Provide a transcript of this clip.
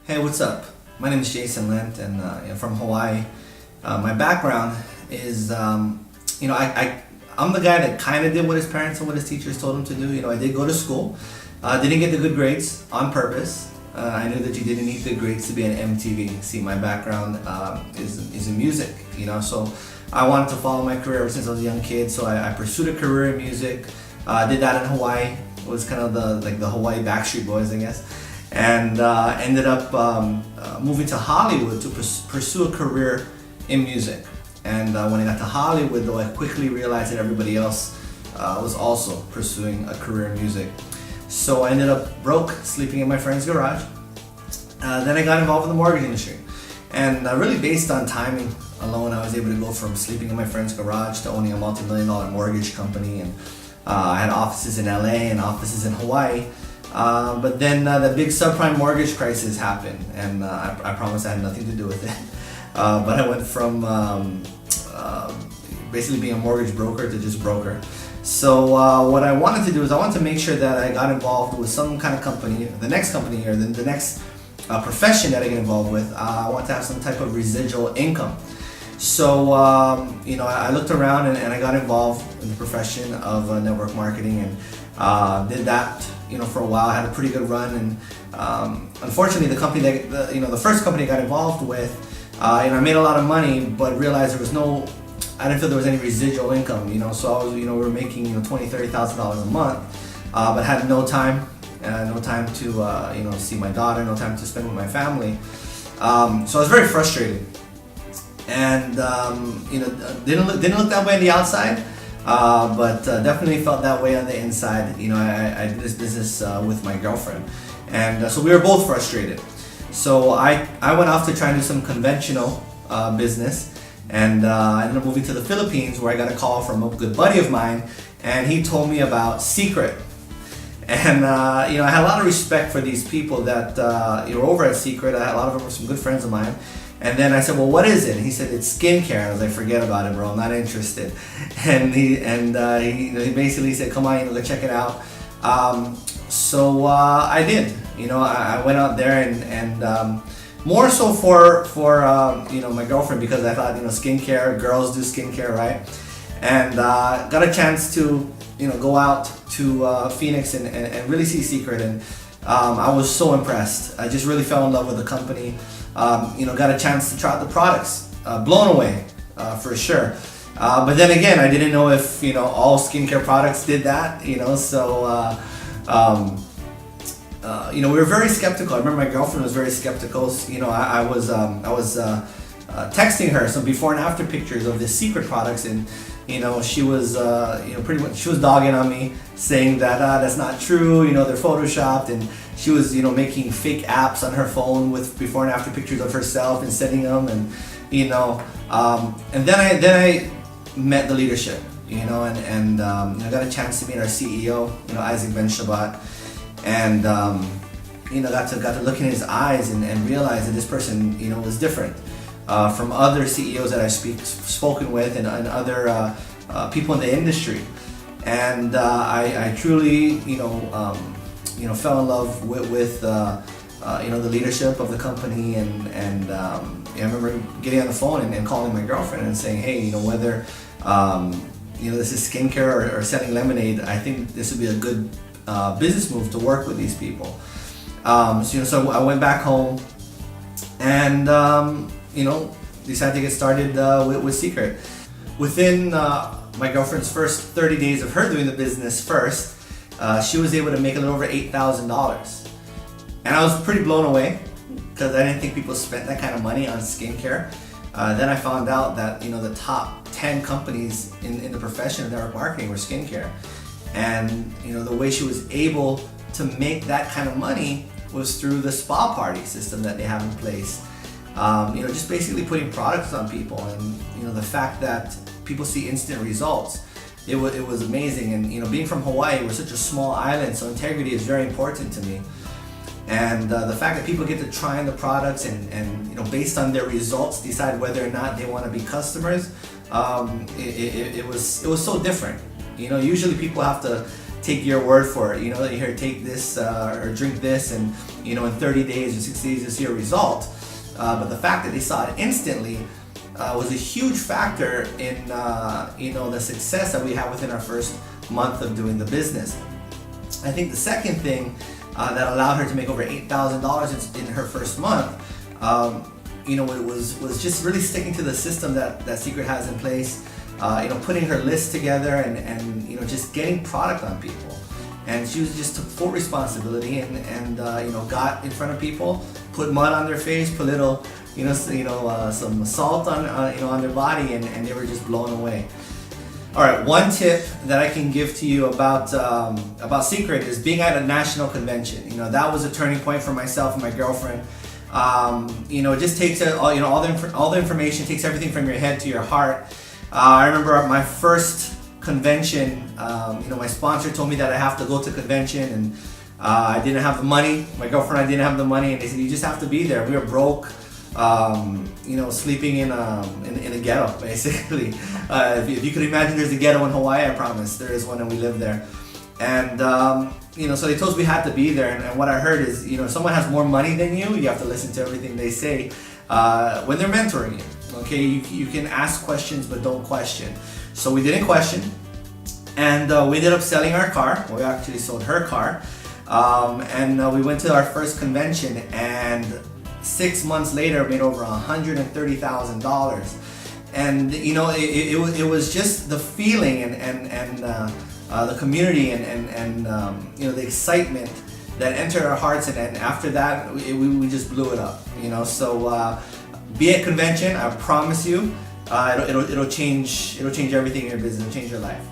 Hey, what's up? My name is Jason Lent, and from Hawaii. My background is, I'm the guy that kind of did what his parents and what his teachers told him to do. I did go to school, didn't get the good grades on purpose. I knew that you didn't need good grades to be an MTV. See, my background is in music, so I wanted to follow my career ever since I was a young kid. So I pursued a career in music. Did that in Hawaii. It was kind of the Hawaii Backstreet Boys, I guess. And ended up moving to Hollywood to pursue a career in music. And when I got to Hollywood, though, I quickly realized that everybody else was also pursuing a career in music. So I ended up broke, sleeping in my friend's garage. Then I got involved in the mortgage industry. And really based on timing alone, I was able to go from sleeping in my friend's garage to owning a multi-million-dollar mortgage company. And I had offices in LA and offices in Hawaii. But then the big subprime mortgage crisis happened, and I promise I had nothing to do with it. But I went from basically being a mortgage broker to just broker. So what I wanted to do is I wanted to make sure that I got involved with some kind of company, the next company or the next profession that I get involved with. I want to have some type of residual income. So I looked around and I got involved in the profession of network marketing and did that. For a while. I had a pretty good run, and unfortunately, the company that the first company I got involved with, I made a lot of money, but realized I didn't feel there was any residual income. So I was, we were making $20,000-$30,000 a month, but had no time to see my daughter, no time to spend with my family. So I was very frustrated, and didn't look that way on the outside. But definitely felt that way on the inside. I did this business with my girlfriend, and so we were both frustrated. So I went off to try and do some conventional business, and I ended up moving to the Philippines, where I got a call from a good buddy of mine, and he told me about SEACRET. And I had a lot of respect for these people that were over at SEACRET. A lot of them were some good friends of mine. And then I said, well, what is it? And he said, it's skincare. I was like, forget about it, bro. I'm not interested. And he basically said, come on, go check it out. So I did. I went out there and more so for my girlfriend, because I thought, skincare, girls do skincare, right? And got a chance to go out to Phoenix and really see SEACRET. And I was so impressed. I just really fell in love with the company. Got a chance to try out the products. Blown away, for sure. But then again, I didn't know if all skincare products did that. So we were very skeptical. I remember my girlfriend was very skeptical. I was texting her some before and after pictures of the SEACRET products, and she was pretty much, she was dogging on me, saying that that's not true. They're photoshopped, and she was making fake apps on her phone with before and after pictures of herself and sending them, and and then I met the leadership, and I got a chance to meet our CEO, Isaac Ben Shabbat, and got to look in his eyes and realize that this person was different from other CEOs that I've spoken with and other people in the industry. And I truly fell in love with the leadership of the company, and I remember getting on the phone and calling my girlfriend and saying, hey, whether this is skincare or selling lemonade, I think this would be a good business move to work with these people. So I went back home and decided to get started with SEACRET. Within my girlfriend's first 30 days of her doing the business first, she was able to make a little over $8,000. And I was pretty blown away, because I didn't think people spent that kind of money on skincare. Then I found out that the top 10 companies in the profession of network marketing were skincare. And the way she was able to make that kind of money was through the spa party system that they have in place. Just basically putting products on people, and the fact that people see instant results. It was amazing. And being from Hawaii, we're such a small island, so integrity is very important to me. And the fact that people get to try on the products and based on their results decide whether or not they want to be customers, it was so different. Usually people have to take your word for it. You know, here, take this or drink this, and you know, in 30 days or 60 days you'll see a result. But the fact that they saw it instantly was a huge factor in you know, the success that we had within our first month of doing the business. I think the second thing that allowed her to make over $8,000 in her first month, you know, it was just really sticking to the system that Secret has in place. You know, putting her list together and you know, just getting product on people. And she just took full responsibility and you know, got in front of people, put mud on their face, put little, you know, some salt on you know, on their body, and they were just blown away. All right, one tip that I can give to you about Secret is being at a national convention. You know, that was a turning point for myself and my girlfriend. You know, it just takes you know, all the information, takes everything from your head to your heart. I remember at my first convention, you know, my sponsor told me that I have to go to convention, and I didn't have the money. My girlfriend and I didn't have the money, and they said, you just have to be there. We were broke, you know, sleeping in a ghetto, basically. If you could imagine, there's a ghetto in Hawaii, I promise. There is one, and we live there. And you know, so they told us we had to be there. And what I heard is, you know, if someone has more money than you have to listen to everything they say when they're mentoring you. Okay, you can ask questions, but don't question. So we didn't question, and we ended up selling our car. We actually sold her car, and we went to our first convention, and 6 months later made over $130,000. And you know, it was just the feeling and the community and you know, the excitement that entered our hearts, and after that we just blew it up. You know, so. Be at convention. I promise you, it'll change everything in your business, it'll change your life.